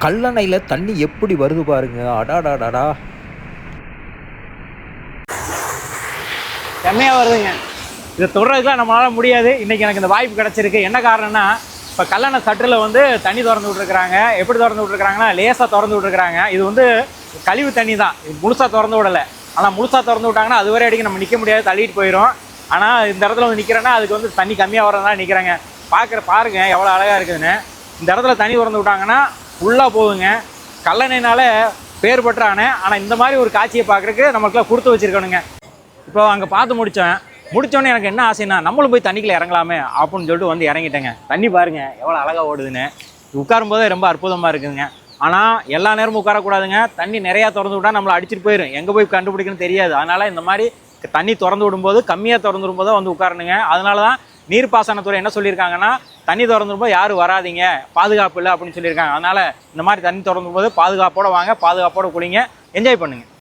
கல்லணையில் தண்ணி எப்படி வருது பாருங்க. அடாடாடாடா. செம்மையாக வருதுங்க. இதை தொடுறதுக்குலாம் நம்மளால முடியாது. இன்றைக்கி எனக்கு இந்த வாய்ப்பு கிடச்சிருக்கு. என்ன காரணம்னா, இப்போ கல்லணை சட்டில் வந்து தண்ணி திறந்து விட்ருக்குறாங்க. எப்படி திறந்து விட்ருக்குறாங்கன்னா, லேசாக திறந்து விட்ருக்குறாங்க. இது வந்து கழிவு தண்ணி தான், இது முழுசாக திறந்து விடலை. ஆனால் முழுசாக திறந்து விட்டாங்கன்னா அது வரை அடிக்க நம்ம நிற்க முடியாது, தள்ளிட்டு போயிடும். ஆனால் இந்த இடத்துல வந்து நிற்கிறேன்னா அதுக்கு வந்து தண்ணி கம்மியாக வரதுனால நிற்கிறாங்க. பாருங்க எவ்வளோ அழகாக இருக்குதுன்னு. இந்த இடத்துல தண்ணி திறந்து விட்டாங்கன்னா ஃபுல்லாக போகுங்க. கல்லணைனால பேர் பெற்ற அணை. ஆனால் இந்த மாதிரி ஒரு காட்சியை பார்க்குறதுக்கு நம்மளுக்குலாம் கொடுத்து வச்சுருக்கணுங்க. இப்போ அங்கே பார்த்து முடித்தோடனே எனக்கு என்ன ஆசைன்னா, நம்மளும் போய் தண்ணிக்குள்ளே இறங்கலாமே அப்படின்னு சொல்லிட்டு வந்து இறங்கிட்டேங்க. தண்ணி பாருங்கள் எவ்வளோ அழகாக ஓடுதுன்னு. உட்காரும் போதே ரொம்ப அற்புதமாக இருக்குதுங்க. ஆனால் எல்லா நேரமும் உட்காரக்கூடாதுங்க. தண்ணி நிறையா திறந்து விட்டால் நம்மளை அடிச்சிட்டு போயிடும். எங்கே போய் கண்டுபிடிக்கணும்னு தெரியாது. அதனால் இந்த மாதிரி தண்ணி திறந்து விடும்போது, கம்மியாக திறந்து விடும்போது வந்து உட்காரணுங்க. அதனால தான் நீர்ப்பாசனத்துறை என்ன சொல்லியிருக்காங்கன்னா, தண்ணி திறந்து விடும்போது யாரும் வராதிங்க, பாதுகாப்பு இல்லை அப்படின்னு சொல்லியிருக்காங்க. அதனால் இந்த மாதிரி தண்ணி திறந்து விடும்போது பாதுகாப்போடு வாங்க, பாதுகாப்போடு குளிங்க, என்ஜாய் பண்ணுங்கள்.